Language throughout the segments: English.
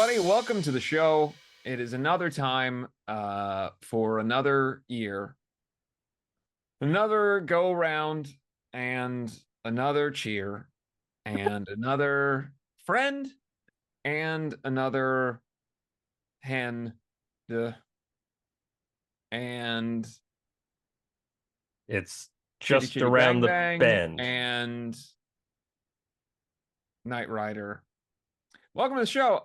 everybody. Welcome to the show. It is another time for another year, another go round, and another cheer, and another friend, and another hen, and It's Chitty just Chitty around Bang the Bang, bend. and Knight Rider. Welcome to the show.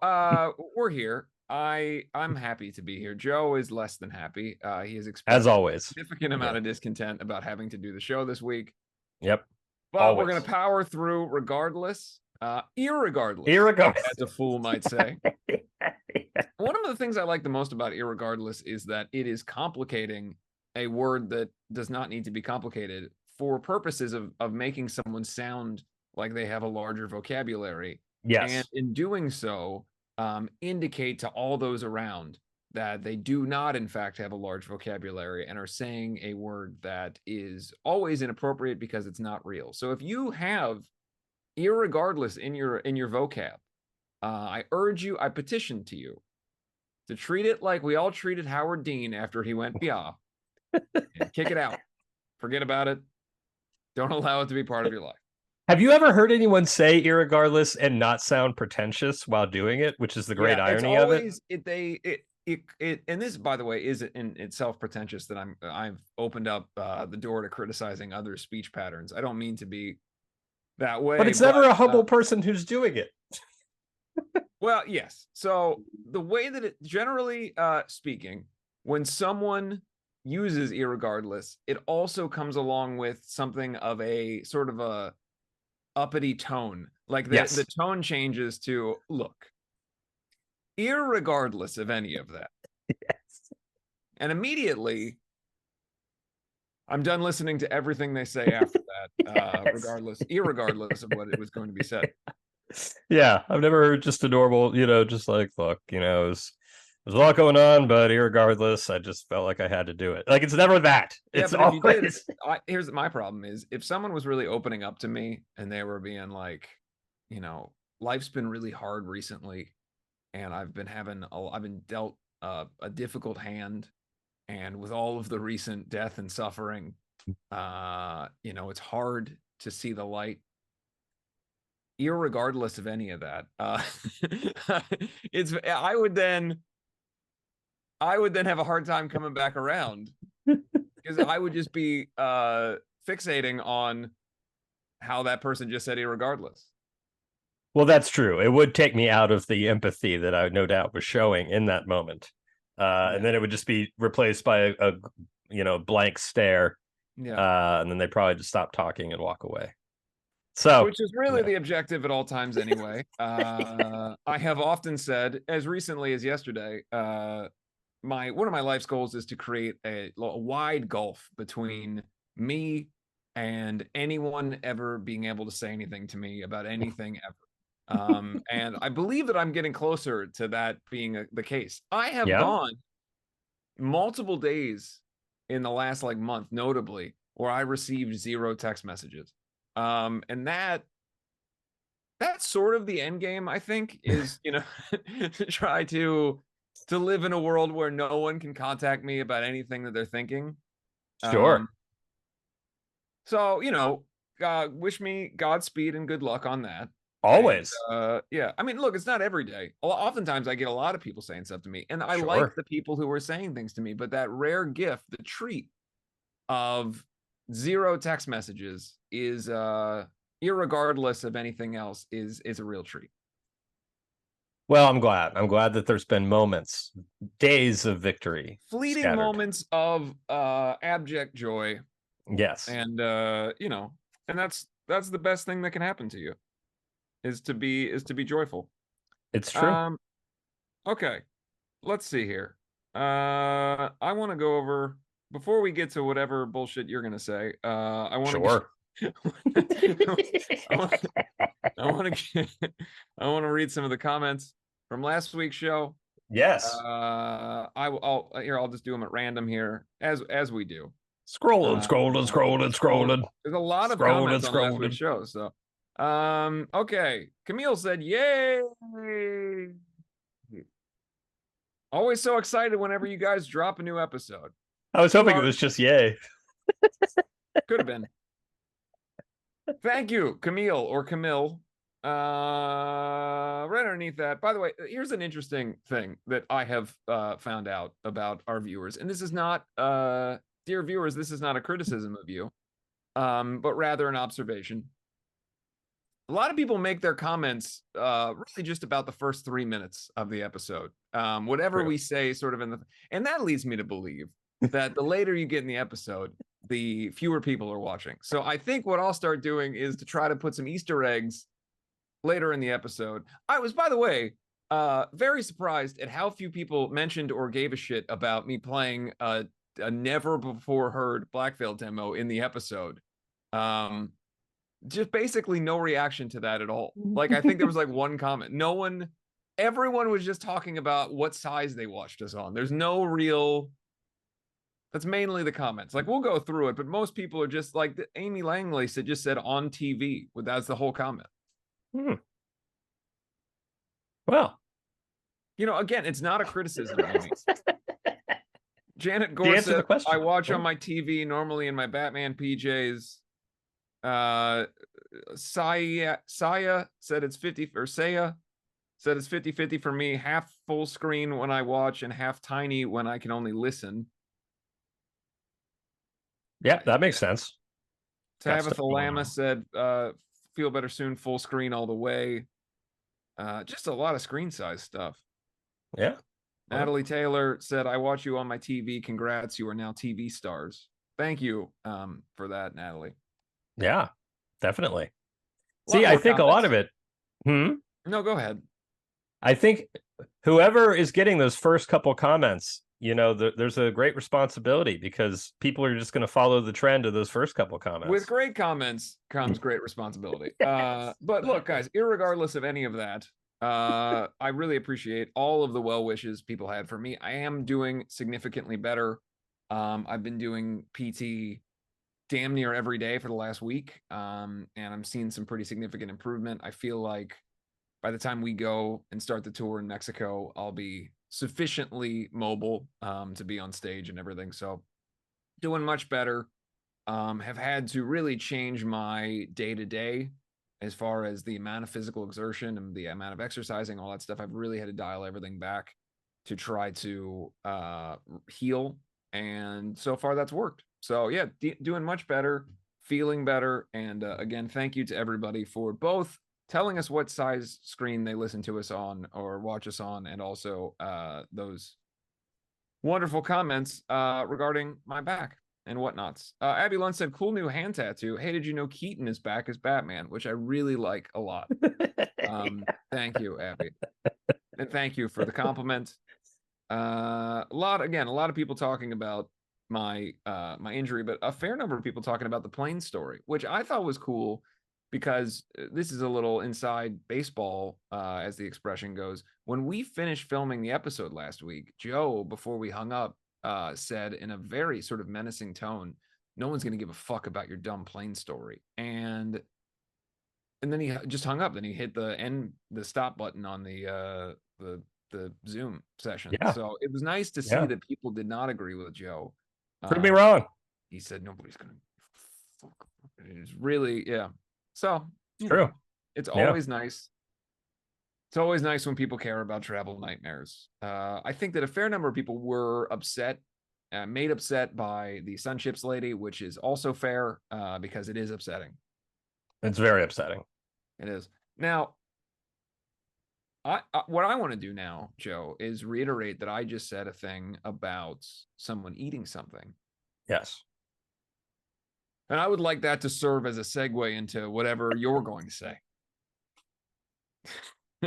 We're here. I'm happy to be here. Joe is less than happy. He has As expressed a always. significant amount of discontent about having to do the show this week. Yep. But we're gonna power through regardless. Irregardless, as a fool might say. One of the things I like the most about irregardless is that it is complicating a word that does not need to be complicated for purposes of making someone sound like they have a larger vocabulary. Yes. And in doing so, indicate to all those around that they do not, in fact, have a large vocabulary and are saying a word that is always inappropriate because it's not real. So if you have irregardless in your vocab, I urge you, I petition to you to treat it like we all treated Howard Dean after he went beyond. Kick it out. Forget about it. Don't allow it to be part of your life. Have you ever heard anyone say irregardless and not sound pretentious while doing it, which is the great irony of it? And this, by the way, is in itself pretentious that I've opened up the door to criticizing other speech patterns. I don't mean to be that way, but it's never a humble person who's doing it. Well, yes. So the way that it generally speaking, when someone uses irregardless, it also comes along with something of a sort of a uppity tone. Like the tone changes to, look, irregardless of any of that. Yes. And immediately I'm done listening to everything they say after that, irregardless of what it was going to be said. Yeah, I've never heard just a normal, just like, look, there's a lot going on, but irregardless, I just felt like I had to do it. Like, it's never that. Yeah, it's but always... if you did, here's my problem is if someone was really opening up to me and they were being like, life's been really hard recently, and I've been dealt a difficult hand, and with all of the recent death and suffering, it's hard to see the light. Irregardless of any of that, I would then have a hard time coming back around because I would just be fixating on how that person just said irregardless. Well, that's true. It would take me out of the empathy that I no doubt was showing in that moment. And then it would just be replaced by a blank stare. Yeah. And then they probably just stop talking and walk away. So, which is really the objective at all times anyway. I have often said, as recently as yesterday, one of my life's goals is to create a wide gulf between me and anyone ever being able to say anything to me about anything ever. And I believe that I'm getting closer to that being the case. I have gone multiple days in the last month, notably, where I received 0 text messages. And that's sort of the end game, I think, is to try to live in a world where no one can contact me about anything that they're thinking. Sure. So wish me Godspeed and good luck on that. Always. And, yeah, I mean, look, it's not every day. Oftentimes I get a lot of people saying stuff to me, and I like the people who are saying things to me, but that rare gift, the treat of 0 text messages is irregardless of anything else is a real treat. Well, I'm glad that there's been moments, days of victory, fleeting moments of abject joy. Yes. And and that's the best thing that can happen to you is to be joyful. It's true. Okay, let's see here. I want to go over, before we get to whatever bullshit you're gonna say, I want to I want to read some of the comments from last week's show. Yes. I'll just do them at random here, as we do. Scrolling. There's a lot of comments on last week's show. So, okay. Camille said, "Yay!" Always so excited whenever you guys drop a new episode. I was hoping it was just yay. Could have been. Thank you, Camille or Camille. Right underneath that, by the way, here's an interesting thing that I have found out about our viewers, and this is not, dear viewers, this is not a criticism of you, but rather an observation. A lot of people make their comments really just about the first 3 minutes of the episode. Whatever True. we say, sort of and that leads me to believe that the later you get in the episode, the fewer people are watching. So I think what I'll start doing is to try to put some Easter eggs later in the episode. I was, by the way, very surprised at how few people mentioned or gave a shit about me playing a never before heard Blackveil demo in the episode. Just basically no reaction to that at all. Like, I think there was like one comment. Everyone was just talking about what size they watched us on. There's no real, that's mainly the comments. Like, we'll go through it, but most people are just like Amy Langley just said on TV. That's the whole comment. Well, again, it's not a criticism, Amy. Janet Gore said, I watch on my TV, normally in my Batman PJs. Saya said it's 50, or Saya said it's 50-50 for me, half full screen when I watch and half tiny when I can only listen. Yeah, that makes sense. Tabitha Lama said, feel better soon, full screen all the way. Just a lot of screen size stuff. Yeah. Natalie Taylor said, I watch you on my TV. Congrats, you are now TV stars. Thank you for that, Natalie. Yeah, definitely. See, I think comments. A lot of it. No, go ahead. I think whoever is getting those first couple comments, there's a great responsibility because people are just going to follow the trend of those first couple comments. With great comments comes great responsibility. Yes. But look, guys, irregardless of any of that, I really appreciate all of the well wishes people had for me. I am doing significantly better. I've been doing PT damn near every day for the last week, and I'm seeing some pretty significant improvement. I feel like by the time we go and start the tour in Mexico, I'll be sufficiently mobile to be on stage and everything. So doing much better. Have had to really change my day-to-day as far as the amount of physical exertion and the amount of exercising, all that stuff. I've really had to dial everything back to try to heal. And so far that's worked. So yeah, doing much better, feeling better. And again, thank you to everybody for both telling us what size screen they listen to us on or watch us on, and also those wonderful comments regarding my back and whatnots. Abby Lund said, cool new hand tattoo. Hey, did you know Keaton is back as Batman? Which I really like a lot. Thank you, Abby. And thank you for the compliment. A lot of people talking about my injury, but a fair number of people talking about the plane story, which I thought was cool because this is a little inside baseball, as the expression goes. When we finished filming the episode last week, Joe, before we hung up, said in a very sort of menacing tone, no one's going to give a fuck about your dumb plane story. And then he just hung up. Then he hit the stop button on the Zoom session. Yeah. So it was nice to see that people did not agree with Joe. Prove me wrong. He said nobody's going to fuck. It's really, yeah. So true. It's always nice. It's always nice when people care about travel nightmares. I think that a fair number of people were made upset by the Sun Chips lady, which is also fair because it is upsetting. It's very upsetting. It is. Now, what I want to do now, Joe, is reiterate that I just said a thing about someone eating something. Yes. And I would like that to serve as a segue into whatever you're going to say.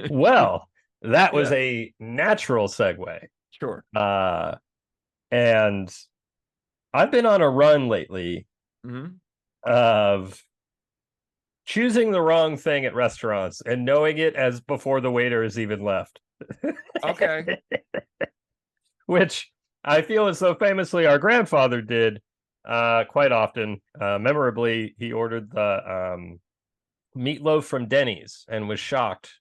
Well, that was a natural segue. Sure. And I've been on a run lately of choosing the wrong thing at restaurants and knowing it as before the waiter has even left. Okay. Which I feel as though famously our grandfather did quite often. Memorably, he ordered the meatloaf from Denny's and was shocked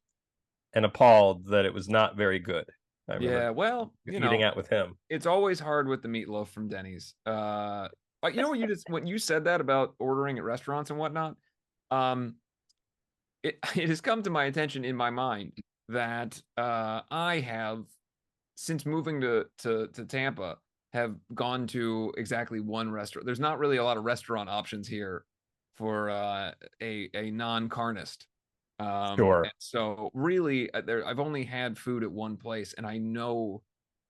and appalled that it was not very good. I Yeah, remember well, eating out with him. it's always hard with the meatloaf from Denny's. When you said that about ordering at restaurants and whatnot, um, it has come to my attention in my mind that I have, since moving to Tampa, have gone to exactly one restaurant. There's not really a lot of restaurant options here for a non-carnist. Sure. So really, I've only had food at one place, and I know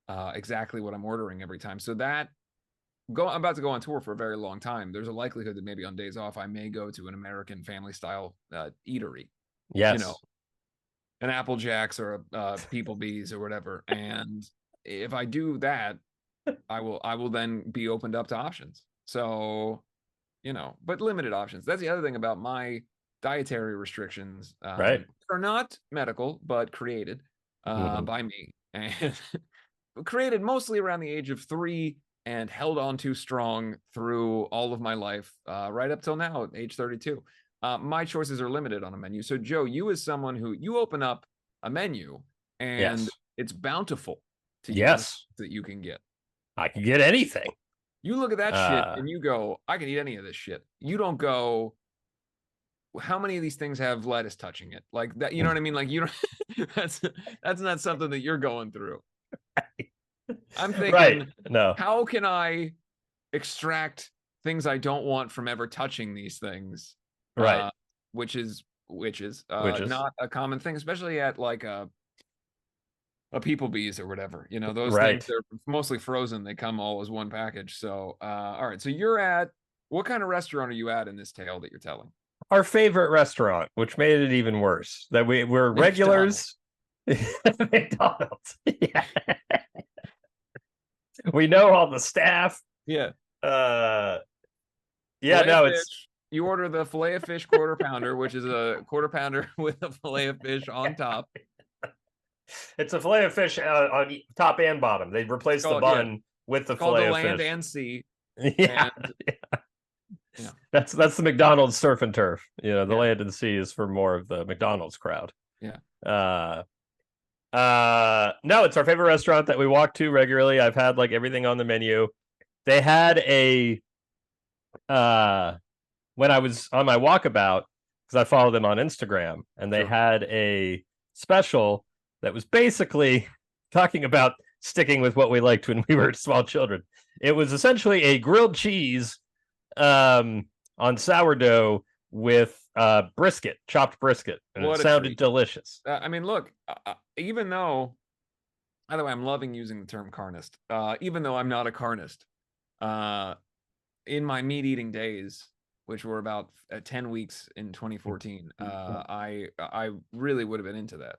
exactly what I'm ordering every time. So I'm about to go on tour for a very long time. There's a likelihood that maybe on days off I may go to an American family style eatery. Yes. An Apple Jacks or a Peoplebees or whatever. And if I do that, I will then be opened up to options. So, but limited options. That's the other thing about my dietary restrictions. Right. Are not medical, but created by me and created mostly around the age of 3 and held on too strong through all of my life, right up till now, age 32. My choices are limited on a menu. So, Joe, you as someone who you open up a menu and it's bountiful to you that you can get. I can get anything. You look at that shit and you go, I can eat any of this shit. You don't go, how many of these things have lettuce touching it? Like that, you know what I mean? Like you don't, that's not something that you're going through. I'm thinking, no. How can I extract things I don't want from ever touching these things? Right. Which is not a common thing, especially at like a Peoplebees or whatever. Those things, they're mostly frozen. They come all as one package. So, all right. So you're at, what kind of restaurant are you at in this tale that you're telling? Our favorite restaurant, which made it even worse. That we're regulars. McDonald's. Yeah. We know all the staff. Yeah. It's you order the filet of fish quarter pounder, which is a quarter pounder with a filet of fish on top. It's a filet of fish on top and bottom. They replaced the bun with the filet of fish. Land and sea. Yeah. That's the McDonald's surf and turf. The land and sea is for more of the McDonald's crowd. Yeah. No, it's our favorite restaurant that we walk to regularly. I've had like everything on the menu. They had when I was on my walkabout, because I follow them on Instagram, and they had a special that was basically talking about sticking with what we liked when we were small children. It was essentially a grilled cheese on sourdough with chopped brisket, and it sounded delicious. I mean, look, even though, by the way, I'm loving using the term carnist, even though I'm not a carnist, in my meat eating days, which were about 10 weeks in 2014, I really would have been into that.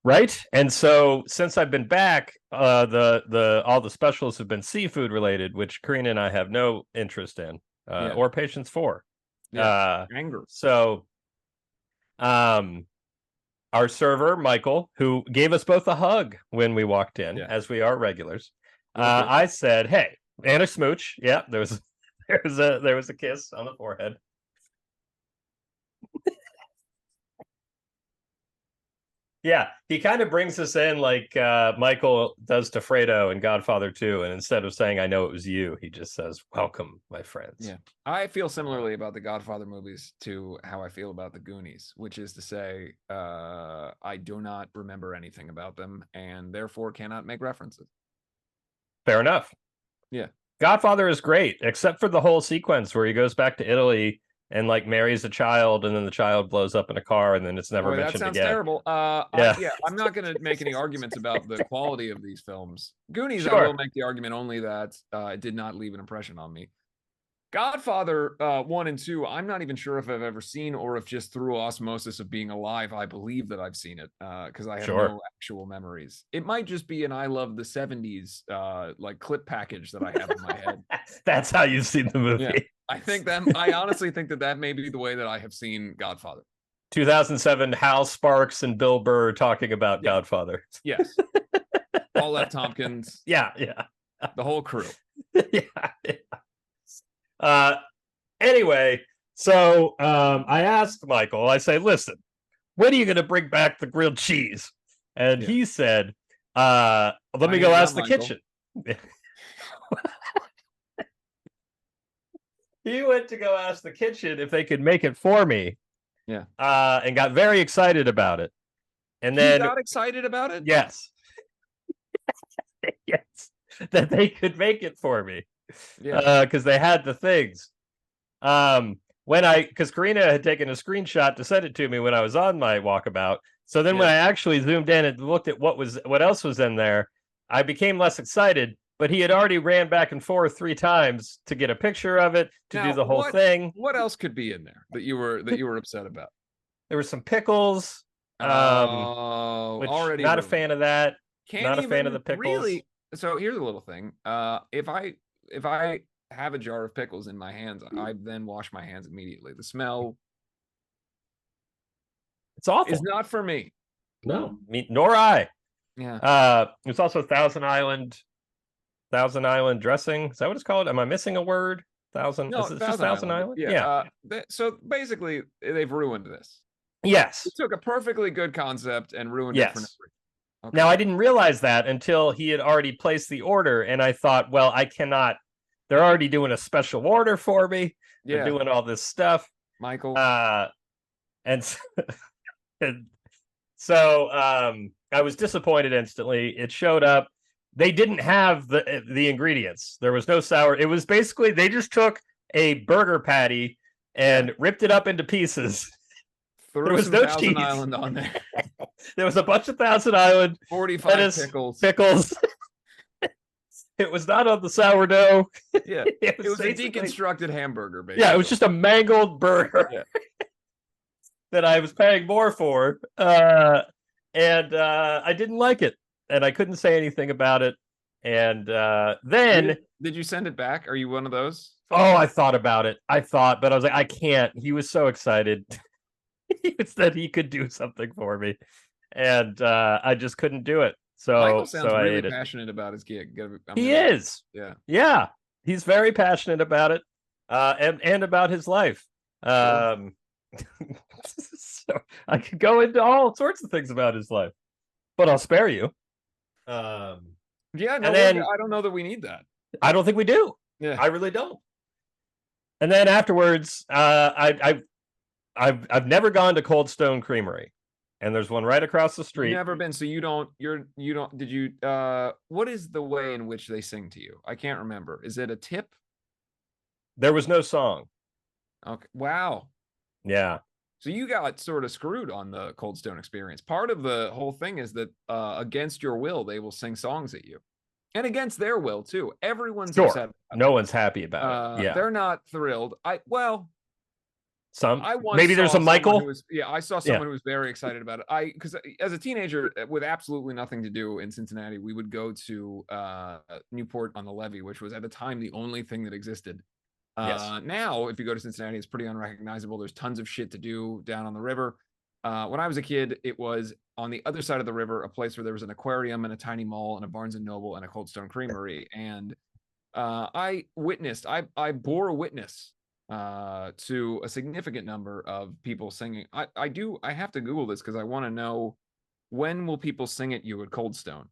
Right. And so since I've been back, all the specials have been seafood related, which Karina and I have no interest in or patience for. Anger. So our server, Michael, who gave us both a hug when we walked in, as we are regulars, I said, hey, and a smooch. Yeah, there was a kiss on the forehead. Yeah, he kind of brings us in like Michael does to Fredo in Godfather 2, and instead of saying, I know it was you, he just says, welcome, my friends. Yeah, I feel similarly about the Godfather movies to how I feel about the Goonies, which is to say, I do not remember anything about them, and therefore cannot make references. Fair enough. Yeah. Godfather is great, except for the whole sequence where he goes back to Italy and like marries a child, and then the child blows up in a car, and then it's never mentioned again. That sounds terrible. I'm not going to make any arguments about the quality of these films. Goonies, I will make the argument only that it did not leave an impression on me. Godfather 1 and 2, I'm not even sure if I've ever seen, or if just through osmosis of being alive, I believe that I've seen it because I have no actual memories. It might just be an I Love the 70s like clip package that I have in my head. That's how you've seen the movie. Yeah. I honestly think that may be the way that I have seen Godfather. 2007, Hal Sparks and Bill Burr talking about Godfather. Yes. Paul F. Tompkins. Yeah. The whole crew. Anyway, so I asked Michael, I say, listen, when are you going to bring back the grilled cheese? And he said, Let me I go am ask not the Michael. kitchen. He went to go ask the kitchen if they could make it for me. Yeah. And got very excited about it. And He then, got excited about it? yes, yes, that they could make it for me. Yeah. Because they had the things. Because Karina had taken a screenshot to send it to me when I was on my walkabout. So then when I actually zoomed in and looked at what else was in there, I became less excited. But he had already ran back and forth 3 times to get a picture of it, to do the whole thing. What else could be in there that you were upset about? There were some pickles. Which Already not a ruined. fan of that. Can't Not a fan of even the pickles. really. So here's a little thing. If I have a jar of pickles in my hands, I then wash my hands immediately. The smell It's awful. is not for me. No, nor I. Yeah. It's also Thousand Island dressing. Is that what it's called? Am I missing a word? Thousand. No, Is it just Thousand Island? Yeah. So basically, they've ruined this. Yes. It took a perfectly good concept and ruined it for no reason. Okay. Now, I didn't realize that until he had already placed the order, and I thought, well, I cannot. They're already doing a special order for me. Yeah. They're doing all this stuff, Michael. And so I was disappointed instantly. It showed up. They didn't have the ingredients. There was no sour. It was basically they just took a burger patty and ripped it up into pieces. There was no Thousand Island on there. There was a bunch of Thousand Island. 45 lettuce, pickles. It was not on the sourdough. Yeah. It was a deconstructed hamburger, basically. Yeah, it was just a mangled burger. Yeah. That I was paying more for. And I didn't like it. And I couldn't say anything about it. And then... Did you send it back? Are you one of those? Oh, I thought about it. But I was like, I can't. He was so excited. He said he could do something for me. And I just couldn't do it. So Michael sounds really passionate about his gig. He is. Yeah. Yeah. He's very passionate about it. And about his life. Sure. So I could go into all sorts of things about his life. But I'll spare you. Yeah, no, I don't know that we need that. I don't think we do. Yeah, I really don't. And then afterwards, I've never gone to Cold Stone Creamery, and there's one right across the street. You've never been, so you don't. Did you? What is the way in which they sing to you? I can't remember. Is it a tip? There was no song. Okay. Wow. Yeah. So you got sort of screwed on the Cold Stone experience. Part of the whole thing is that against your will, they will sing songs at you. And against their will, too. Everyone's upset. No one's happy about it. Yeah. They're not thrilled. Maybe there's a Michael. I saw someone who was very excited about it. Because as a teenager with absolutely nothing to do in Cincinnati, we would go to Newport on the Levee, which was at the time the only thing that existed. Now, if you go to Cincinnati, it's pretty unrecognizable. There's tons of shit to do down on the river. When I was a kid, it was on the other side of the river, a place where there was an aquarium and a tiny mall and a Barnes and Noble and a Cold Stone Creamery. And I bore witness to a significant number of people singing. I have to Google this because I want to know, when will people sing at you at Cold Stone?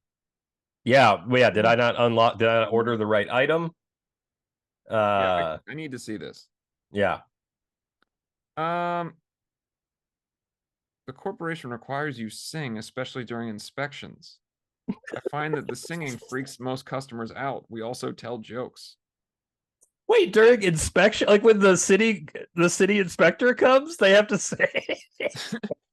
Yeah. Did I not order the right item? I need to see this. Yeah. The corporation requires you sing, especially during inspections. I find that the singing freaks most customers out. We also tell jokes. Wait, during inspection, like when the city inspector comes, they have to sing.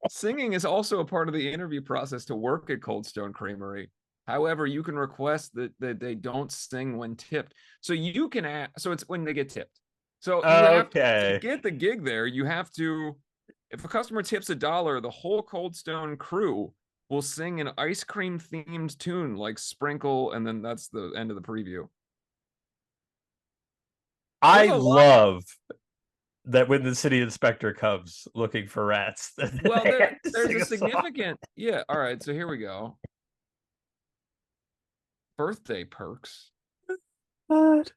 Singing is also a part of the interview process to work at Cold Stone Creamery. However, you can request that they don't sing when tipped. So you can so it's when they get tipped. So you have to get the gig there. You have to, if a customer tips $1, the whole Cold Stone crew will sing an ice cream themed tune like Sprinkle, and then that's the end of the preview. I love that when the city inspector comes looking for rats. Well, there's a significant, yeah. All right, so here we go. Birthday perks. God,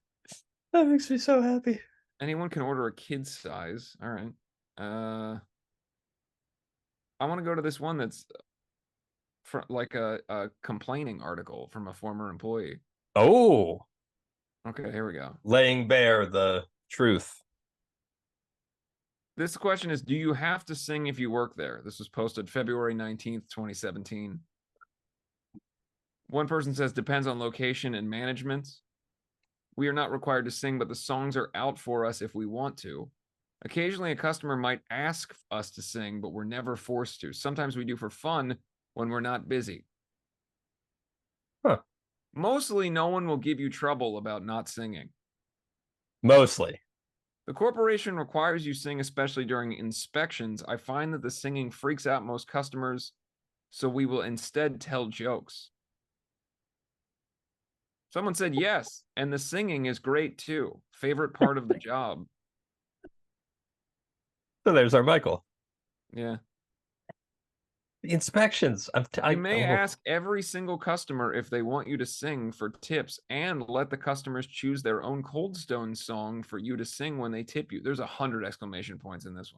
that makes me so happy. Anyone can order a kid size. All right. I want to go to this one that's like a complaining article from a former employee. Oh, Okay, here we go. laying bare the truth. This question is, do you have to sing if you work there? This was posted February 19th, 2017. One person says, depends on location and management. We are not required to sing, but the songs are out for us if we want to. Occasionally, a customer might ask us to sing, but we're never forced to. Sometimes we do for fun when we're not busy. Huh. Mostly, no one will give you trouble about not singing. Mostly. The corporation requires you sing, especially during inspections. I find that the singing freaks out most customers, so we will instead tell jokes. Someone said yes, and the singing is great too. Favorite part of the job. So there's our Michael. Yeah. The inspections. You may ask every single customer if they want you to sing for tips and let the customers choose their own Cold Stone song for you to sing when they tip you. There's 100 exclamation points in this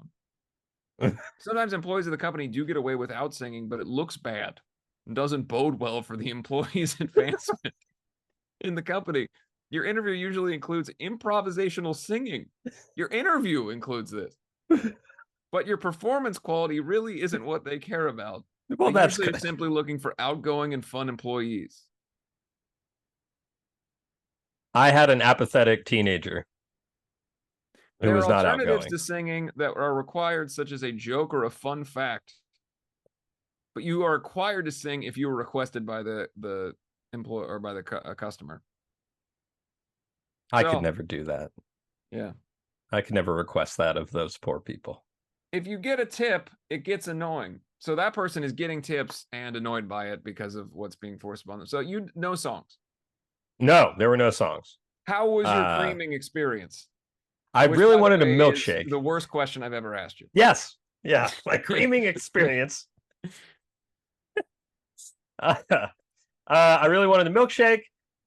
one. Sometimes employees of the company do get away without singing, but it looks bad and doesn't bode well for the employee's advancement in the company. Your interview usually includes improvisational singing. Your interview includes this. But your performance quality really isn't what they care about. Well, they that's usually good. are simply looking for outgoing and fun employees. I had an apathetic teenager who There was are not alternatives outgoing. to singing that are required, such as a joke or a fun fact. But you are required to sing if you were requested by the employee or by the customer. I could never do that. Yeah. I could never request that of those poor people. If you get a tip, it gets annoying. So that person is getting tips and annoyed by it because of what's being forced upon them. So no songs. No, there were no songs. How was your creaming experience? I Which, really by the wanted a way, milkshake. is the worst question I've ever asked you. Yes. Yeah. My creaming experience. I really wanted a milkshake,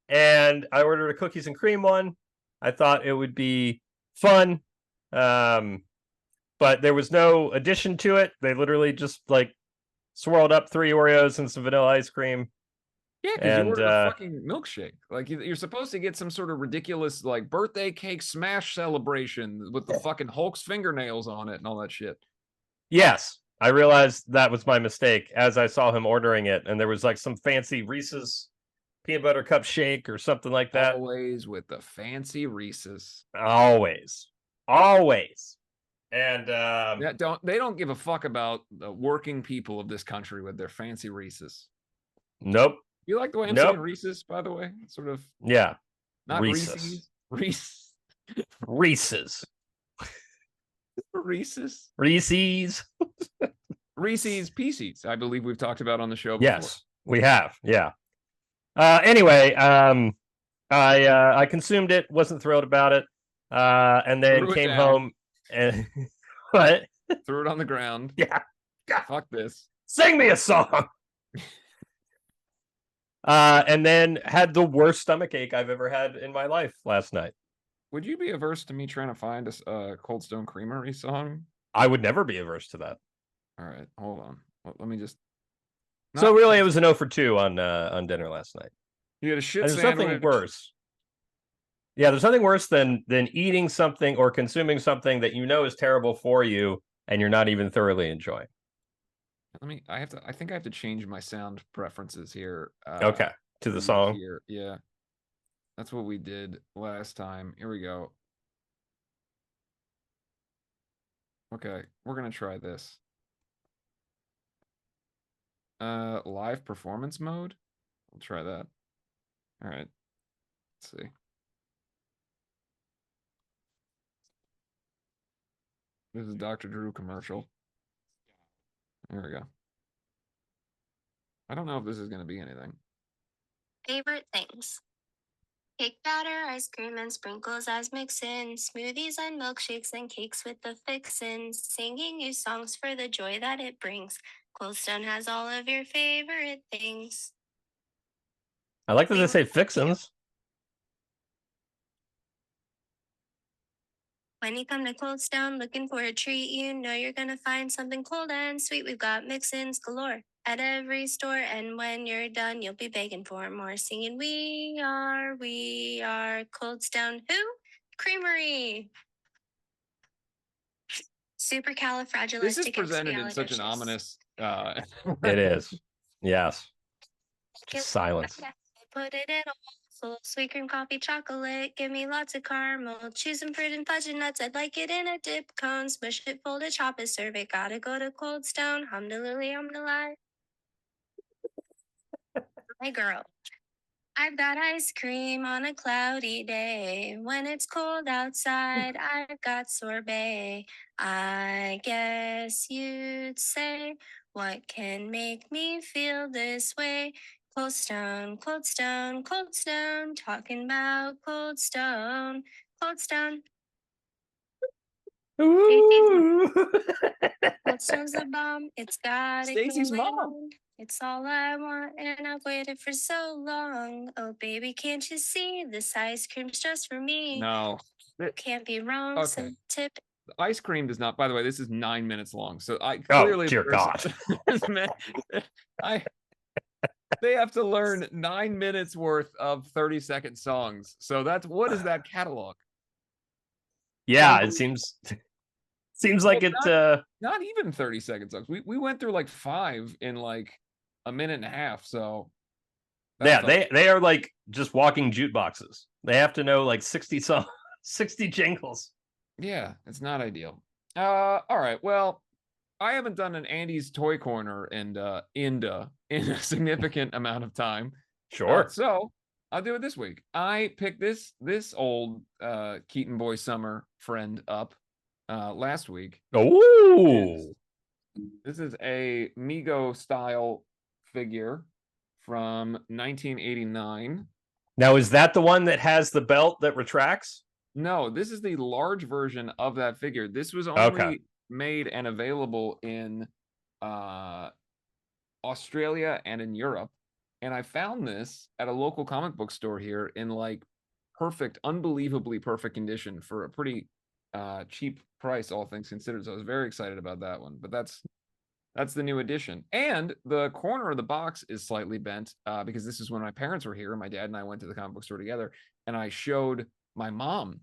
and I ordered a cookies and cream one. I thought it would be fun. But there was no addition to it. They literally just like swirled up 3 Oreos and some vanilla ice cream. Yeah, because you ordered a fucking milkshake. Like you're supposed to get some sort of ridiculous like birthday cake smash celebration with the fucking Hulk's fingernails on it and all that shit. Yes, I realized that was my mistake as I saw him ordering it, and there was like some fancy Reese's peanut butter cup shake or something like that. Always with the fancy Reese's. Always. And yeah, they don't give a fuck about the working people of this country with their fancy Reese's. Nope. You like the way I'm saying Reese's, by the way? Sort of. Yeah. Not Reese's. Reese's. Reese's. Reese's. Reese's. Reese's Pieces, I believe we've talked about on the show before. Yes, we have. Yeah. Anyway, I consumed it, wasn't thrilled about it, and then came home and what? Threw it on the ground. Yeah. Fuck this. Sing me a song. And then had the worst stomach ache I've ever had in my life last night. Would you be averse to me trying to find a Cold Stone Creamery song? I would never be averse to that. All right, hold on. Let me just. So really, it was an 0 for 2 on dinner last night. You had a shit sandwich. There's nothing worse. Yeah, there's nothing worse than eating something or consuming something that you know is terrible for you and you're not even thoroughly enjoying. I think I have to change my sound preferences here. Okay, to the song. Here. Yeah. That's what we did last time. Here we go. Okay, we're going to try this. Live performance mode. We'll try that. All right. Let's see. This is Dr. Drew commercial. Here we go. I don't know if this is going to be anything. Favorite things. Cake batter, ice cream, and sprinkles as mix-in. Smoothies and milkshakes and cakes with the fixins. Singing you songs for the joy that it brings. Cold Stone has all of your favorite things. I like that they say fixins. When you come to Cold Stone looking for a treat, you know you're gonna find something cold and sweet. We've got mix-ins galore at every store, and when you're done, you'll be begging for more, singing, we are Cold Stone who? Creamery. This is presented in such an Supercalifragilisticexpialidocious. ominous It is. Yes. Just silence. Put it in a full sweet cream coffee chocolate. Give me lots of caramel. Choose some fruit and fudge and nuts. I'd like it in a dip cone. Smush it, fold it, chop it, serve it. Gotta go to Cold Stone. Hum to Lily, hum to lie. My girl. I've got ice cream on a cloudy day. When it's cold outside, I've got sorbet. I guess you'd say, what can make me feel this way? Cold Stone, Cold Stone, Cold Stone, talking about Cold Stone, Cold Stone. Ooh. Cold Stone's the bomb. It's got Stacy's mom. on. It's all I want, and I've waited for so long. Oh, baby, can't you see this ice cream's just for me? No. Can't be wrong. Okay. So tip. The ice cream does not, by the way, this is 9 minutes long. So I Oh, clearly dear God. they have to learn 9 minutes worth of 30-second songs. So what is that catalog? Yeah, it seems like well, not even 30-second songs. We went through like 5 in like a minute and a half. So yeah, they are like just walking jukeboxes. They have to know like 60 songs, 60 jingles. Yeah, it's not ideal. All right. Well, I haven't done an Andy's Toy Corner in a significant amount of time. Sure. So I'll do it this week. I picked this old Keaton Boy Summer friend up last week. Oh, This is a Mego style figure from 1989. now is that the one that has the belt that retracts? No, this is the large version of that figure. This was only made and available in Australia and in Europe. And I found this at a local comic book store here in like perfect, unbelievably perfect condition for a pretty cheap price, all things considered. So I was very excited about that one. But that's the new edition. And the corner of the box is slightly bent because this is when my parents were here. My dad and I went to the comic book store together, and I showed my mom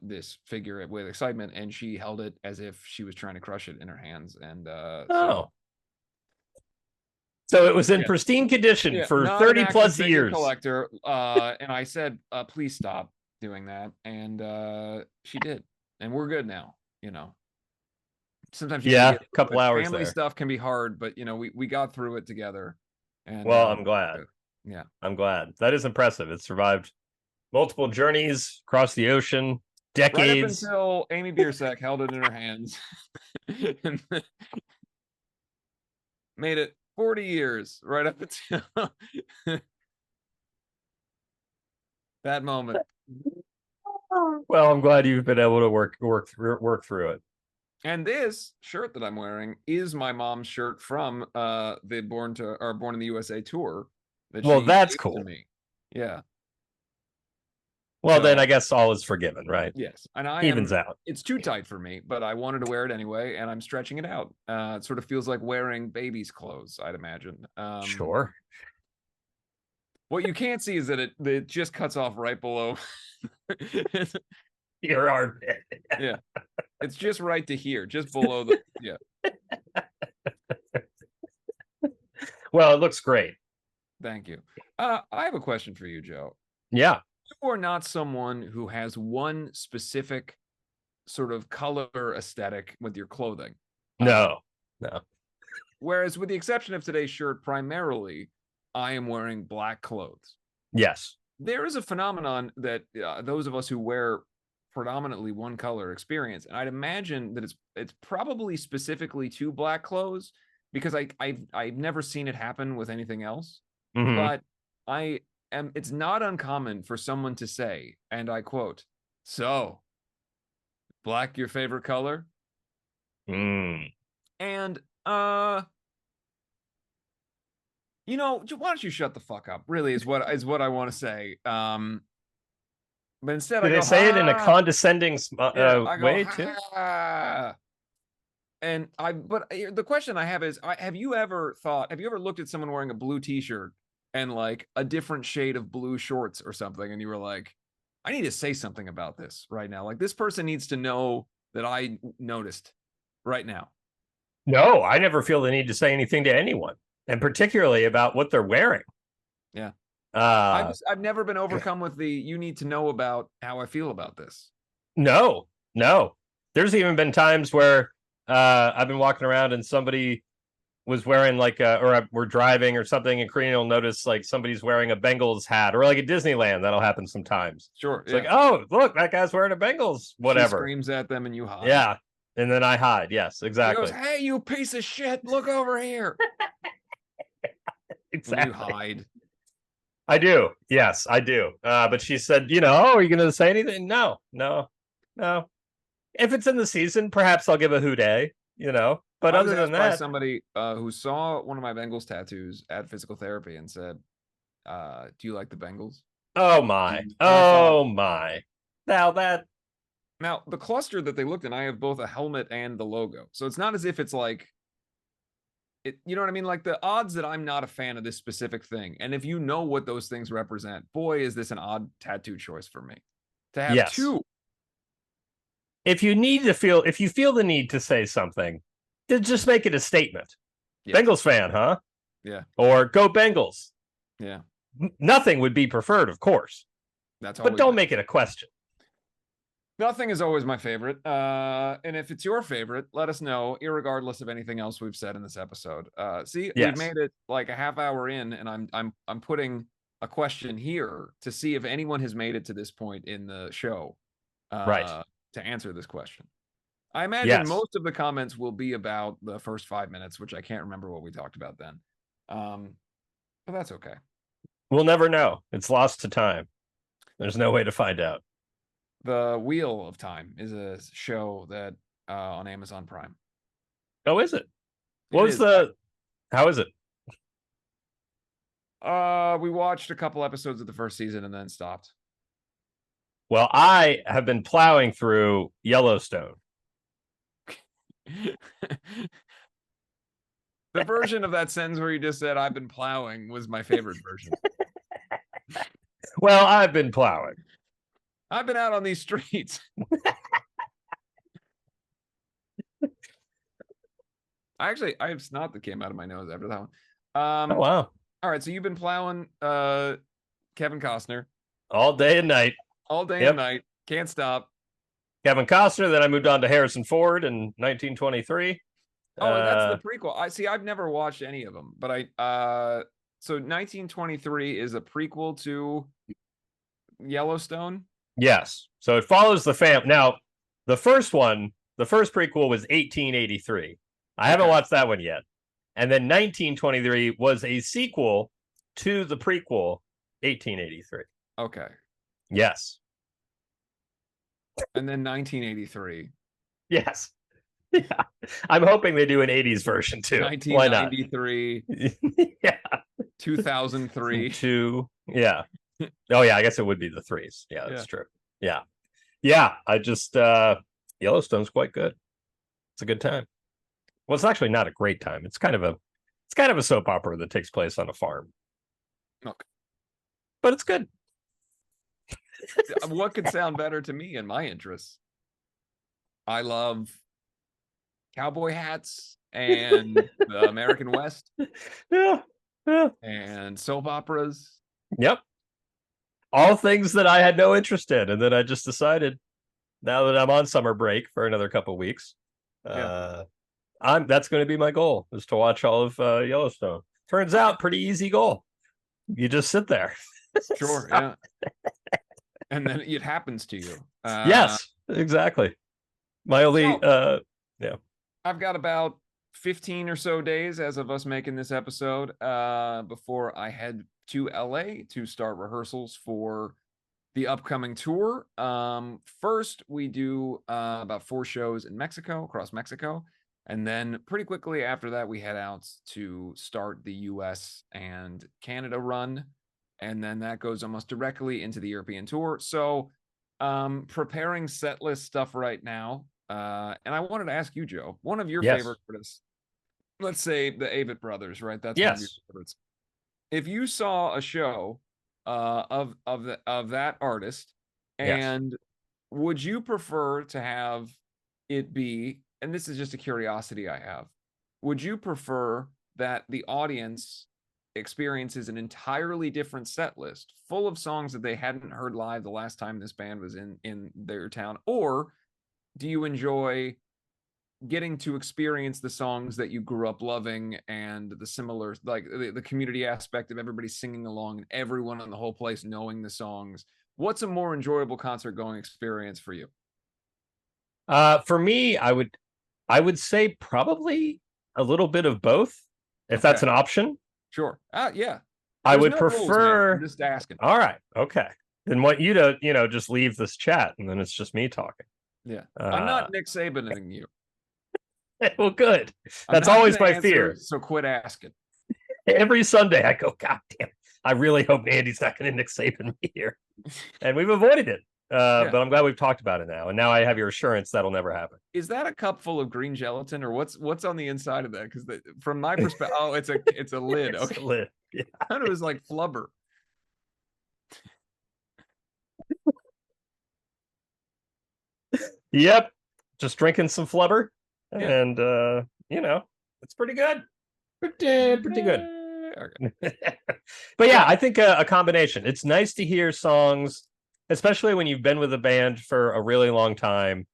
this figure with excitement, and she held it as if she was trying to crush it in her hands. And so it was in pristine condition for 30 plus years. Collector, and I said, please stop doing that, and she did, and we're good now. You know, sometimes a couple hours family there. stuff can be hard, but you know, we got through it together. And well, I'm glad. Yeah, I'm glad. That is impressive. It survived multiple journeys across the ocean, decades. Right up until Amy Biersack held it in her hands and made it 40 years right up until that moment. Well, I'm glad you've been able to work through it. And this shirt that I'm wearing is my mom's shirt from the Born in the USA tour. Well, that's cool. To me. Yeah. Well, then I guess all is forgiven, right? Yes. And evens out. It's too tight for me, but I wanted to wear it anyway, and I'm stretching it out. It sort of feels like wearing baby's clothes, I'd imagine. Sure. What you can't see is that it just cuts off right below your armpit. Yeah. It's just right to here, just below the Well, it looks great. Thank you. I have a question for you, Joe. Yeah. You are not someone who has one specific sort of color aesthetic with your clothing. No. Whereas with the exception of today's shirt, primarily, I am wearing black clothes. Yes. There is a phenomenon that those of us who wear predominantly one color experience, and I'd imagine that it's probably specifically to black clothes, because I've never seen it happen with anything else. Mm-hmm. But it's not uncommon for someone to say, and I quote, "So, black your favorite color?" And you know, why don't you shut the fuck up? Really, is what I want to say. But instead Do I they go, say it in a "Ha!" condescending Yeah, I go, way too? "Ha!" And the question I have is, have you ever looked at someone wearing a blue t-shirt and like a different shade of blue shorts or something, and you were like, I need to say something about this right now. Like, this person needs to know that I noticed right now. No, I never feel the need to say anything to anyone, and particularly about what they're wearing. Yeah. Uh, I've never been overcome with the you need to know about how I feel about this. no, no. There's even been times where I've been walking around and somebody was wearing like we're driving or something, and Karina will notice like somebody's wearing a Bengals hat, or like at Disneyland, that'll happen sometimes. Sure. It's Yeah. like, oh, look, that guy's wearing a Bengals, She whatever. screams at them and you hide. Yeah. And then I hide. Yes, She exactly. goes, hey, you piece of shit, look over here. Exactly. You hide. I do. Yes, I do. But she said, oh, are you going to say anything? No. If it's in the season, perhaps I'll give a hooday, But I was other than asked by that, somebody who saw one of my Bengals tattoos at physical therapy and said, do you like the Bengals? oh my, And I thought, my. now the cluster that they looked in, I have both a helmet and the logo. So it's not as if it's like, you know what I mean? Like, the odds that I'm not a fan of this specific thing, and if you know what those things represent, boy, is this an odd tattoo choice for me. To have Yes. two. If you feel the need to say something, then just make it a statement. Yes. Bengals fan, huh? Yeah. Or go Bengals. Yeah. Nothing would be preferred, of course. That's but don't make it a question. Nothing is always my favorite. And if it's your favorite, let us know, irregardless of anything else we've said in this episode. See, Yes. We've made it like a half hour in, and I'm putting a question here to see if anyone has made it to this point in the show. Right. To answer this question. I imagine Yes. most of the comments will be about the first 5 minutes, which I can't remember what we talked about then. But that's okay. We'll never know. It's lost to time. There's no way to find out. The Wheel of Time is a show that on Amazon Prime. Oh, is it? How is it? We watched a couple episodes of the first season and then stopped. Well, I have been plowing through Yellowstone. The version of that sentence where you just said, I've been plowing, was my favorite version. Well, I've been plowing. I've been out on these streets. I have snot that came out of my nose after that one. Oh, wow. All right, so you've been plowing Kevin Costner. All day and night. All day and night. Can't stop. Kevin Costner, then I moved on to Harrison Ford in 1923. Oh, and that's the prequel. I've never watched any of them, but so 1923 is a prequel to Yellowstone? Yes. So it follows the family. Now, the first prequel was 1883. I haven't watched that one yet. And then 1923 was a sequel to the prequel, 1883. Okay. Yes. And then 1983. Yes. Yeah. I'm hoping they do an 80s version too. 1993. Yeah. 2003. Yeah. Oh, yeah. I guess it would be the threes. Yeah, that's true. Yeah. Yeah. I just, Yellowstone's quite good. It's a good time. Well, it's actually not a great time. It's kind of a soap opera that takes place on a farm. Okay. But it's good. What could sound better to me and my interests? I love cowboy hats and the American West. Yeah. And soap operas. Yep. All things that I had no interest in. And then I just decided, now that I'm on summer break for another couple weeks, that's going to be my goal, is to watch all of Yellowstone. Turns out, pretty easy goal. You just sit there. Sure, yeah. And then it happens to you. Yes, exactly. My only, I've got about 15 or so days as of us making this episode before I head to LA to start rehearsals for the upcoming tour. First, we do about 4 shows in Mexico, across Mexico. And then pretty quickly after that, we head out to start the US and Canada run. And then that goes almost directly into the European tour. So preparing set list stuff right now. And I wanted to ask you, Joe, one of your Yes. favorite artists, let's say the Avett Brothers, right? That's one of your Yes. favorites. If you saw a show of that artist, Yes. and would you prefer to have it be, and this is just a curiosity I have, would you prefer that the audience experiences an entirely different set list full of songs that they hadn't heard live the last time this band was in their town, or do you enjoy getting to experience the songs that you grew up loving and the similar, like the community aspect of everybody singing along and everyone in the whole place knowing the songs? What's a more enjoyable concert going experience for you? For me, I would say probably a little bit of both, if that's an Okay. option. Sure. Yeah. I There's would no rules, man. prefer. I'm just asking. All right. Okay. Then want you to, just leave this chat and then it's just me talking. Yeah. I'm not Nick Sabaning you. Well, good. I'm That's not always gonna my answer, fear. so quit asking. Every Sunday I go, God damn, I really hope Andy's not going to Nick Saban me here. And we've avoided it. But I'm glad we've talked about it now. And now I have your assurance that'll never happen. Is that a cup full of green gelatin, or what's on the inside of that? Because from my perspective, oh, it's a lid. It's Okay. a lid. Yeah. I thought it was like flubber. Yep. Just drinking some flubber. Yeah. And it's pretty good. Pretty good. Okay. But yeah, I think a combination. It's nice to hear songs, especially when you've been with a band for a really long time.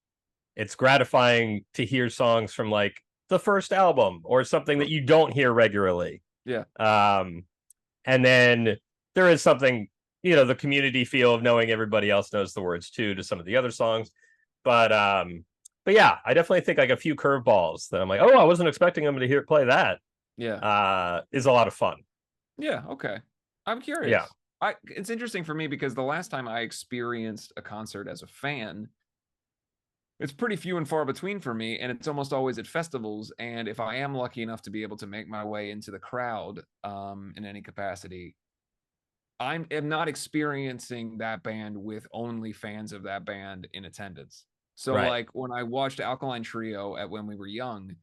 It's gratifying to hear songs from like the first album or something that you don't hear regularly. Yeah. And then there is something, the community feel of knowing everybody else knows the words too to some of the other songs. But yeah, I definitely think like a few curveballs that I'm like, oh, I wasn't expecting them to play that. Yeah. Is a lot of fun. Yeah. Okay. I'm curious. Yeah. It's interesting for me because the last time I experienced a concert as a fan, it's pretty few and far between for me, and it's almost always at festivals. And if I am lucky enough to be able to make my way into the crowd in any capacity, I am not experiencing that band with only fans of that band in attendance. So Right. like when I watched Alkaline Trio at When We Were Young,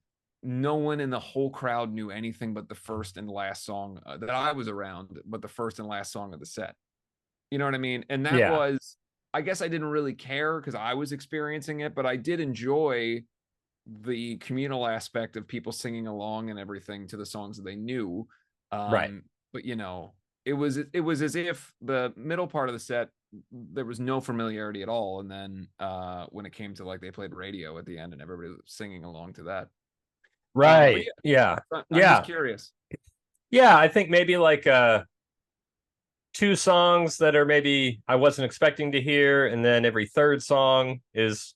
no one in the whole crowd knew anything but the first and last song that I was around, but the first and last song of the set. You know what I mean? And that was, I guess I didn't really care because I was experiencing it, but I did enjoy the communal aspect of people singing along and everything to the songs that they knew. Right. But it was as if the middle part of the set there was no familiarity at all, and then when it came to like they played Radio at the end and everybody was singing along to that. Right. Yeah. I'm just curious. Yeah, I think maybe like two songs that are maybe I wasn't expecting to hear, and then every third song is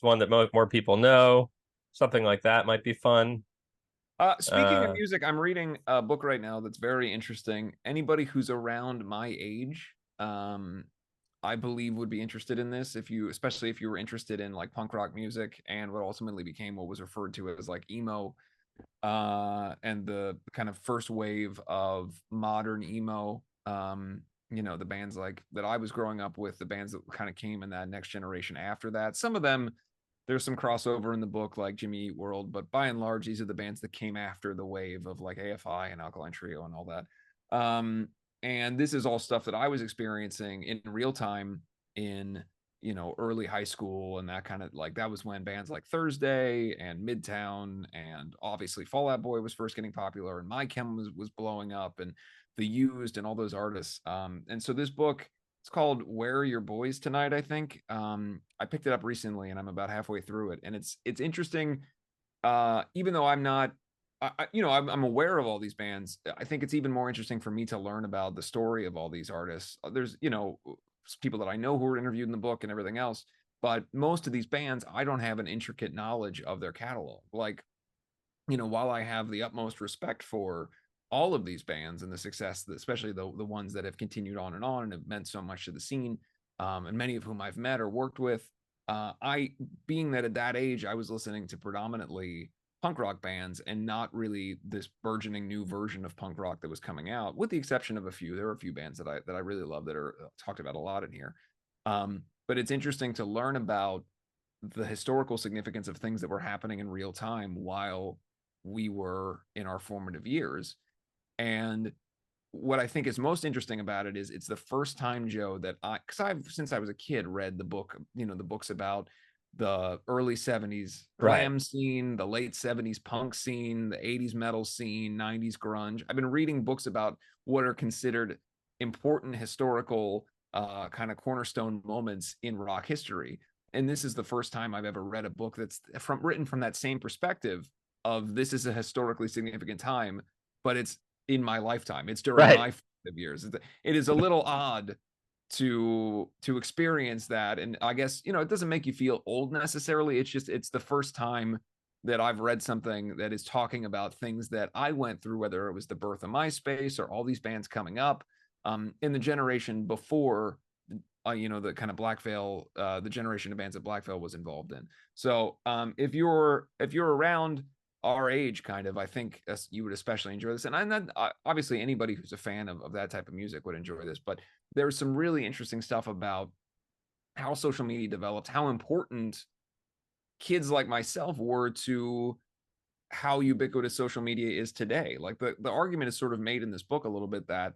one that more people know. Something like that might be fun. Speaking of music, I'm reading a book right now that's very interesting. Anybody who's around my age, I believe would be interested in this. Especially if you were interested in like punk rock music and what ultimately became what was referred to as like emo, and the kind of first wave of modern emo. The bands like that I was growing up with, the bands that kind of came in that next generation after that. Some of them, there's some crossover in the book, like Jimmy Eat World, but by and large, these are the bands that came after the wave of like AFI and Alkaline Trio and all that. And this is all stuff that I was experiencing in real time in, early high school. And that kind of like, that was when bands like Thursday and Midtown and obviously Fall Out Boy was first getting popular, and My Chem was blowing up, and The Used and all those artists. And so this book, it's called Where Are Your Boys Tonight, I think. I picked it up recently and I'm about halfway through it. And it's interesting. Even though I'm not, I'm aware of all these bands, I think it's even more interesting for me to learn about the story of all these artists. There's, people that I know who were interviewed in the book and everything else, but most of these bands, I don't have an intricate knowledge of their catalog. Like, while I have the utmost respect for all of these bands and the success, especially the ones that have continued on and have meant so much to the scene, and many of whom I've met or worked with, being that at that age, I was listening to predominantly punk rock bands and not really this burgeoning new version of punk rock that was coming out, with the exception of a few. There are a few bands that I really love that are talked about a lot in here. but it's interesting to learn about the historical significance of things that were happening in real time while we were in our formative years. And what I think is most interesting about it is it's the first time, Joe, that because I've since I was a kid read the book, the books about the early 70s Right. glam scene, the late 70s punk scene, the 80s metal scene, 90s grunge. I've been reading books about what are considered important historical kind of cornerstone moments in rock history. And this is the first time I've ever read a book that's written from that same perspective of this is a historically significant time, but it's in my lifetime. It's during Right. my 5 years. It is a little odd to experience that, and I guess it doesn't make you feel old necessarily. It's the first time that I've read something that is talking about things that I went through, whether it was the birth of MySpace or all these bands coming up in the generation before the kind of Black Veil, the generation of bands that Black Veil was involved in. So if you're around our age, kind of, I think you would especially enjoy this. And then obviously anybody who's a fan of that type of music would enjoy this. But there's some really interesting stuff about how social media developed, how important kids like myself were to how ubiquitous social media is today. Like the argument is sort of made in this book a little bit that,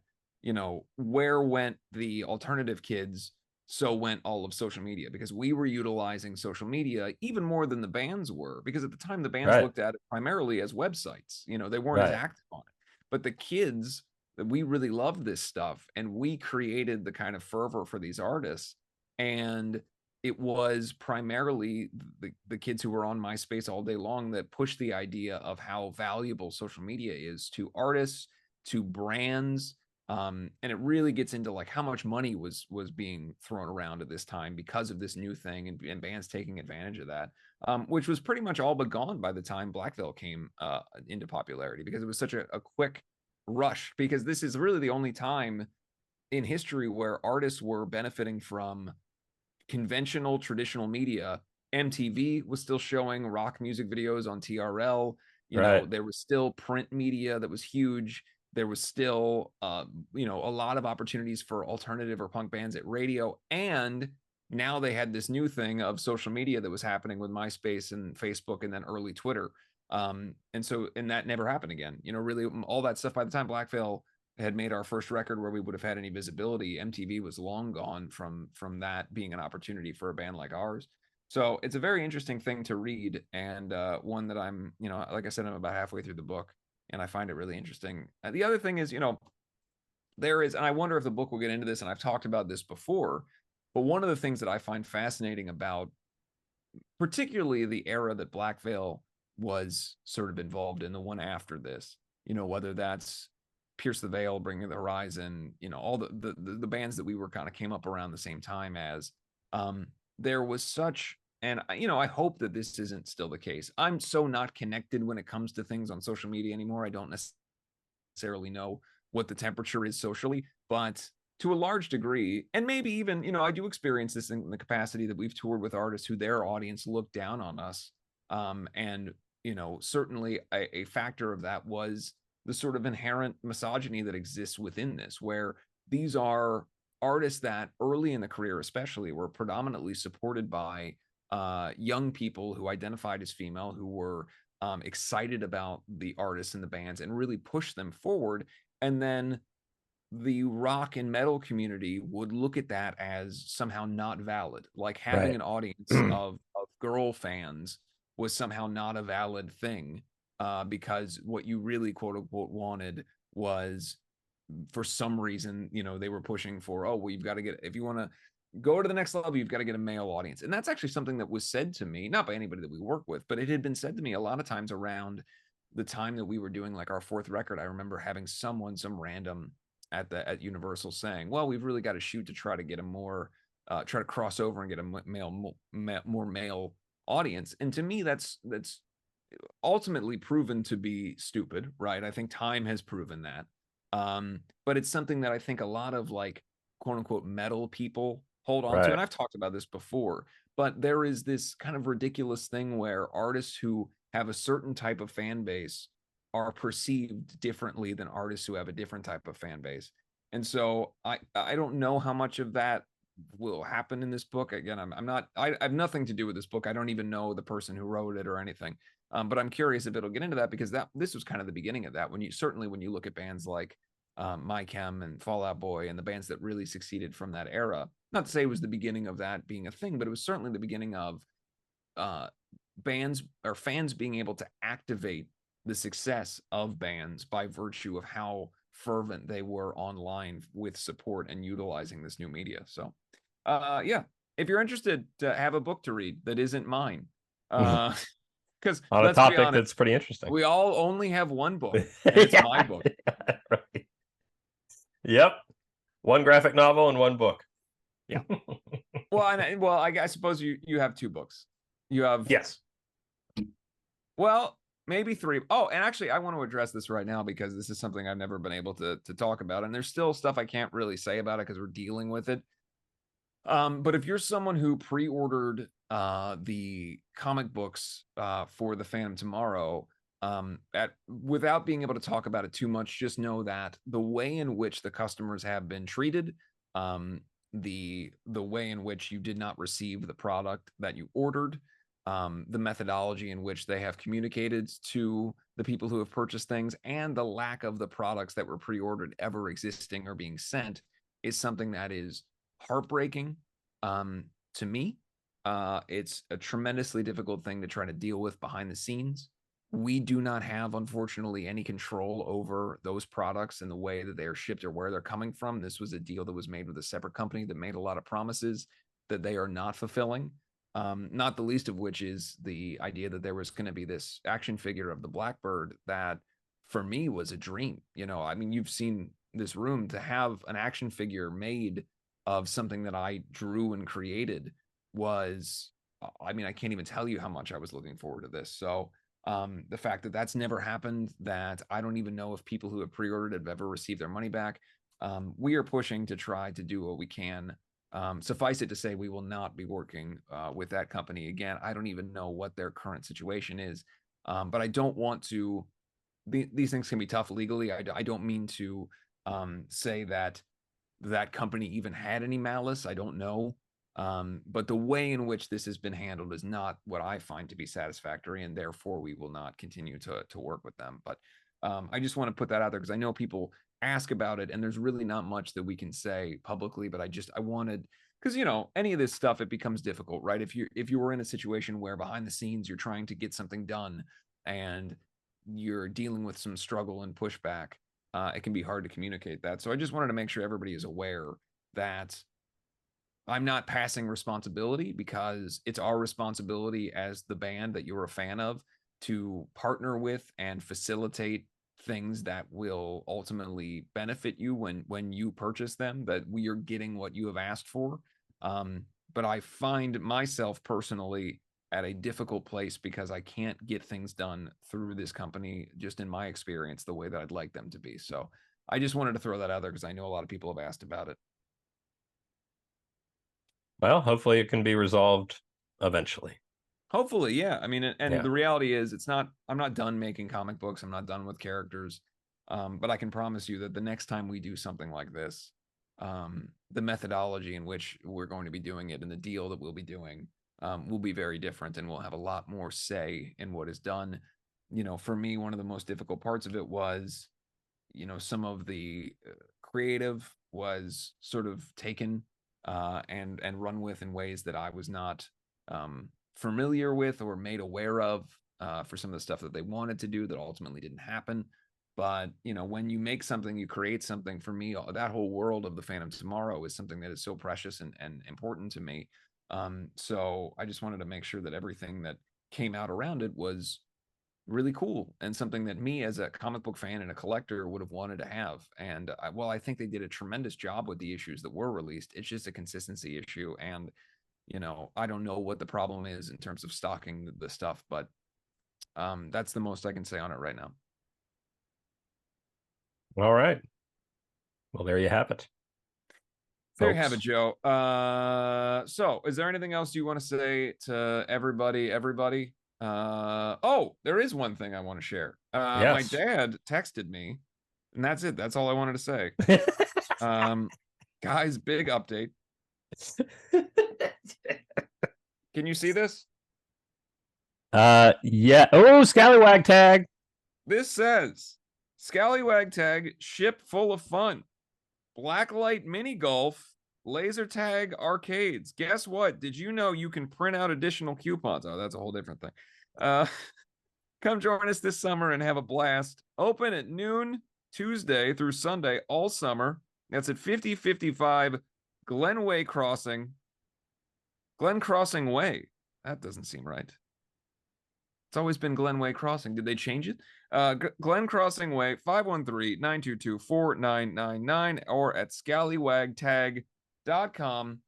where went the alternative kids, so went all of social media, because we were utilizing social media even more than the bands were, because at the time the bands Right. looked at it primarily as websites. They weren't as Right. active on it. But the kids, we really loved this stuff, and we created the kind of fervor for these artists. And it was primarily the kids who were on MySpace all day long that pushed the idea of how valuable social media is to artists, to brands. And it really gets into like how much money was being thrown around at this time because of this new thing, and bands taking advantage of that, which was pretty much all but gone by the time Black Veil came into popularity, because it was such a quick rush, because this is really the only time in history where artists were benefiting from conventional traditional media. MTV was still showing rock music videos on TRL. Right. There was still print media that was huge. There was still, a lot of opportunities for alternative or punk bands at radio. And now they had this new thing of social media that was happening with MySpace and Facebook and then early Twitter. And that never happened again. Really all that stuff by the time Black Veil had made our first record where we would have had any visibility, MTV was long gone from that being an opportunity for a band like ours. So it's a very interesting thing to read, and one that I'm, like I said, I'm about halfway through the book, and I find it really interesting. The other thing is, there is, and I wonder if the book will get into this, and I've talked about this before, but one of the things that I find fascinating about particularly the era that Black Veil was sort of involved in, the one after this, whether that's Pierce the Veil, Bring Me the Horizon, all the bands that we were kind of came up around the same time as, there was such, and I hope that this isn't still the case. I'm so not connected when it comes to things on social media anymore. I don't necessarily know what the temperature is socially, but to a large degree, and maybe even, I do experience this in the capacity that we've toured with artists who their audience looked down on us. And, certainly a factor of that was the sort of inherent misogyny that exists within this, where these are artists that early in the career, especially, were predominantly supported by young people who identified as female, who were excited about the artists and the bands and really pushed them forward. And then the rock and metal community would look at that as somehow not valid. Like having Right. an audience of girl fans was somehow not a valid thing, because what you really quote unquote wanted was, for some reason, they were pushing for, oh, well, you've got to get, if you want to go to the next level, you've got to get a male audience. And that's actually something that was said to me, not by anybody that we work with, but it had been said to me a lot of times around the time that we were doing like our fourth record. I remember having some random at Universal saying, well, we've really got to shoot to try to get a more try to cross over and get a more male audience. And to me, that's ultimately proven to be stupid, right? I think time has proven that. But it's something that I think a lot of like quote unquote metal people hold on to. Right. And I've talked about this before, but there is this kind of ridiculous thing where artists who have a certain type of fan base are perceived differently than artists who have a different type of fan base. And so I don't know how much of that will happen in this book. Again, I have nothing to do with this book. I don't even know the person who wrote it or anything. But I'm curious if it'll get into that, because this was kind of the beginning of that. When you look at bands like My Chem and Fall Out Boy and the bands that really succeeded from that era. Not to say it was the beginning of that being a thing, but it was certainly the beginning of bands or fans being able to activate the success of bands by virtue of how fervent they were online with support and utilizing this new media. So yeah, if you're interested to have a book to read that isn't mine, because on a topic that's pretty interesting, we all only have one book, and it's my book. Right. Yep, one graphic novel and one book. Yeah. well, I suppose you have two books. You have, yes. Well, maybe three. Oh, and actually, I want to address this right now because this is something I've never been able to talk about, and there's still stuff I can't really say about it because we're dealing with it. But if you're someone who pre-ordered the comic books for the Phantom Tomorrow, without being able to talk about it too much, just know that the way in which the customers have been treated, the way in which you did not receive the product that you ordered, the methodology in which they have communicated to the people who have purchased things, and the lack of the products that were pre-ordered ever existing or being sent is something that is heartbreaking to me. It's a tremendously difficult thing to try to deal with behind the scenes. We do not have, unfortunately, any control over those products and the way that they are shipped or where they're coming from. This was a deal that was made with a separate company that made a lot of promises that they are not fulfilling. Not the least of which is the idea that there was going to be this action figure of the Blackbird that, for me, was a dream. I mean, you've seen this room. To have an action figure made of something that I drew and created was, I mean, I can't even tell you how much I was looking forward to this. So the fact that that's never happened, that I don't even know if people who have pre-ordered have ever received their money back. We are pushing to try to do what we can. Suffice it to say, we will not be working with that company again. I don't even know what their current situation is, but I don't want to. These things can be tough legally. I don't mean to say that company even had any malice. I don't know. But the way in which this has been handled is not what I find to be satisfactory, and therefore we will not continue to work with them. But I just want to put that out there because I know people ask about it, and there's really not much that we can say publicly. But I wanted, because any of this stuff, it becomes difficult, right? If you were in a situation where behind the scenes you're trying to get something done and you're dealing with some struggle and pushback, it can be hard to communicate that. So I just wanted to make sure everybody is aware that I'm not passing responsibility, because it's our responsibility as the band that you're a fan of to partner with and facilitate things that will ultimately benefit you when you purchase them, that we are getting what you have asked for. But I find myself personally at a difficult place because I can't get things done through this company, just in my experience, the way that I'd like them to be. So I just wanted to throw that out there because I know a lot of people have asked about it. Well, hopefully it can be resolved eventually. Hopefully, yeah. I mean, and the reality is, I'm not done making comic books. I'm not done with characters. But I can promise you that the next time we do something like this, the methodology in which we're going to be doing it and the deal that we'll be doing will be very different, and we'll have a lot more say in what is done. For me, one of the most difficult parts of it was, some of the creative was sort of taken and run with in ways that I was not familiar with or made aware of for some of the stuff that they wanted to do that ultimately didn't happen. But when you make something, you create something. For me, that whole world of the Phantom Tomorrow is something that is so precious and important to me. So I just wanted to make sure that everything that came out around it was really cool and something that me as a comic book fan and a collector would have wanted to have. And I think they did a tremendous job with the issues that were released. It's just a consistency issue. And, I don't know what the problem is in terms of stocking the stuff, but that's the most I can say on it right now. All right. Well, there you have it. There you have it, Joe. So is there anything else you want to say to everybody? There is one thing I want to share. Yes. My dad texted me, and that's it. That's all I wanted to say. Guys, big update. Can you see this? Yeah. Oh, Scallywag tag. This says Scallywag tag, ship full of fun. Blacklight mini golf, laser tag arcades. Guess what? Did you know you can print out additional coupons? Oh, that's a whole different thing. Come join us this summer and have a blast. Open at noon Tuesday through Sunday all summer. That's at 5055 Glenway Crossing. Glen Crossing Way. That doesn't seem right. It's always been Glenway Crossing. Did they change it? Glen Crossing Way, 513-922-4999 or at scallywagtag.com.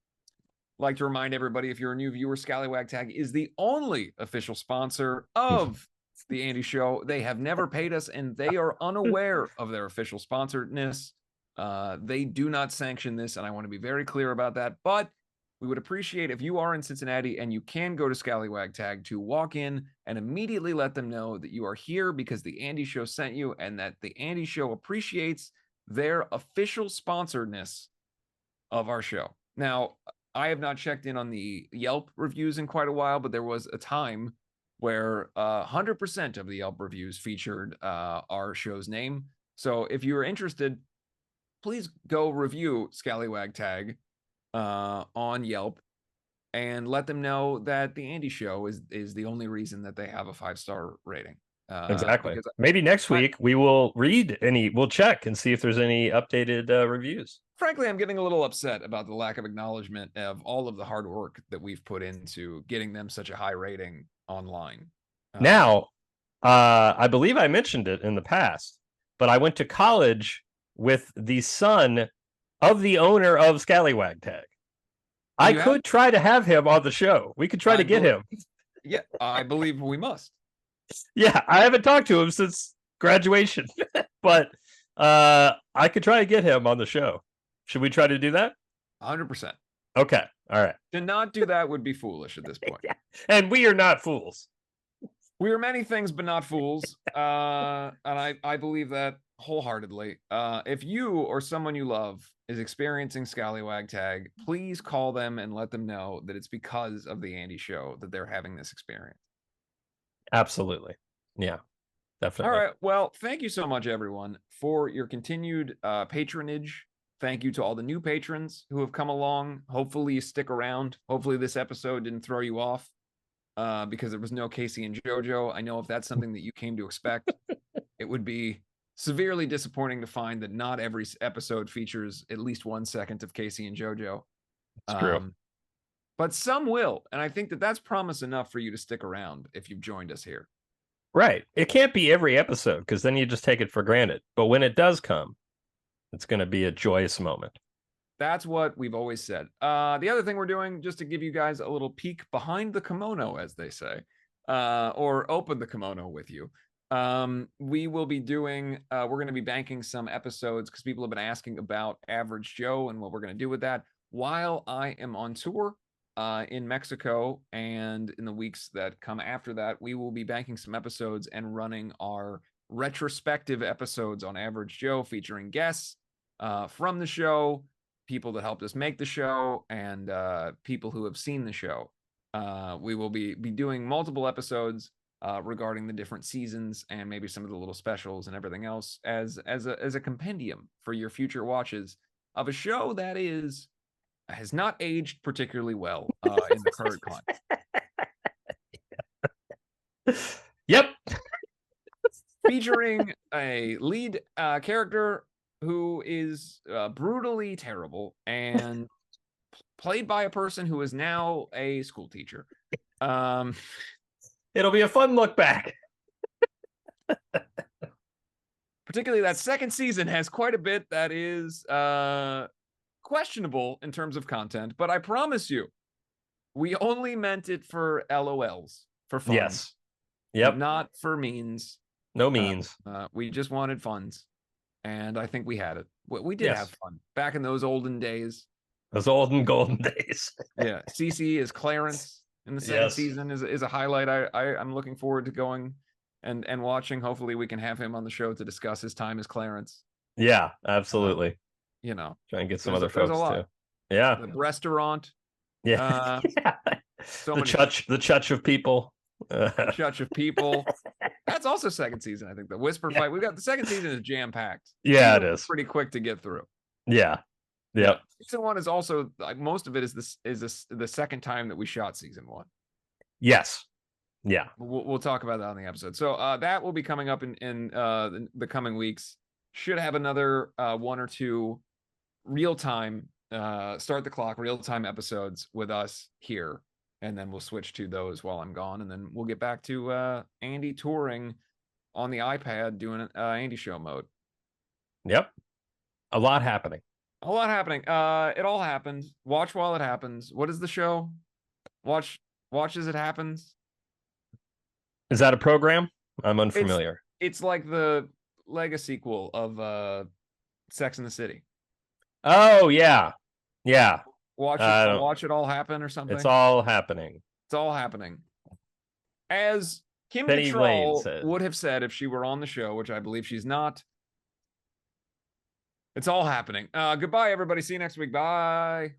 Like to remind everybody, if you're a new viewer, Scallywag Tag is the only official sponsor of the Andy Show. They have never paid us, and they are unaware of their official sponsoredness. They do not sanction this, and I want to be very clear about that. But we would appreciate if you are in Cincinnati and you can go to Scallywag Tag to walk in and immediately let them know that you are here because the Andy Show sent you and that the Andy Show appreciates their official sponsoredness of our show. Now, I have not checked in on the Yelp reviews in quite a while, but there was a time where 100% of the Yelp reviews featured our show's name. So if you're interested, please go review Scallywag Tag on Yelp and let them know that the Andy Show is the only reason that they have a 5-star rating. Exactly. Maybe next week we will we'll check and see if there's any updated reviews. Frankly, I'm getting a little upset about the lack of acknowledgement of all of the hard work that we've put into getting them such a high rating online. Now, I believe I mentioned it in the past, but I went to college with the son of the owner of Scallywag Tag. I could try to have him on the show. We could try to get him. Yeah, I believe we must. Yeah, I haven't talked to him since graduation, but I could try to get him on the show. Should we try to do that? 100%. Okay. All right. To not do that would be foolish at this point. Yeah. And we are not fools. We are many things, but not fools. And I believe that wholeheartedly. If you or someone you love is experiencing Scallywag Tag, please call them and let them know that it's because of the Andy Show that they're having this experience. Absolutely. Yeah, definitely. All right. Well, thank you so much, everyone, for your continued patronage. Thank you to all the new patrons who have come along. Hopefully you stick around. Hopefully this episode didn't throw you off because there was no Casey and JoJo. I know if that's something that you came to expect, it would be severely disappointing to find that not every episode features at least 1 second of Casey and JoJo. It's true. But some will. And I think that that's promise enough for you to stick around if you've joined us here. Right. It can't be every episode because then you just take it for granted. But when it does come, it's going to be a joyous moment. That's what we've always said. The other thing we're doing, just to give you guys a little peek behind the kimono, as they say, or open the kimono with you. We will be doing, we're going to be banking some episodes because people have been asking about Average Joe and what we're going to do with that while I am on tour in Mexico. And in the weeks that come after that, we will be banking some episodes and running our retrospective episodes on Average Joe featuring guests from the show, people that helped us make the show, and people who have seen the show. We will be doing multiple episodes regarding the different seasons and maybe some of the little specials and everything else as a compendium for your future watches of a show that has not aged particularly well in the current climate. Yep. Featuring a lead character who is brutally terrible and played by a person who is now a school teacher. It'll be a fun look back. Particularly that second season has quite a bit that is questionable in terms of content, but I promise you, we only meant it for LOLs, for fun. Yes. Yep. Not for means. No means. We just wanted funds. And I think we had it. We did have fun back in those olden days. Those olden golden days. Yeah. CC is Clarence in the second season is a highlight. I'm looking forward to going and watching. Hopefully we can have him on the show to discuss his time as Clarence. Yeah, absolutely. You know, try and get some other folks too. Yeah. the restaurant. Yeah. Uh, the many- church of people. The Church of People. That's also second season, I think. The Whisper fight. We've got the second season is jam packed. Yeah, it is pretty quick to get through. Yeah. Yep. Season 1 is also like most of it is the second time that we shot season 1. Yes. Yeah. We'll talk about that on the episode. So that will be coming up in the coming weeks. Should have another 1 or 2 real time start the clock real time episodes with us here, and then we'll switch to those while I'm gone, and then we'll get back to Andy touring on the iPad doing Andy show mode. Yep. A lot happening. It all happened. Watch while it happens. What is the show? Watch as it happens. Is that a program? I'm unfamiliar. It's like the Lego sequel of Sex and the City. Oh yeah. Yeah. Watch it all happen or something. It's all happening. It's all happening. As Kim Penny Lane Cattrall said. would have said if she were on the show, which I believe she's not. It's all happening. Goodbye, everybody. See you next week. Bye.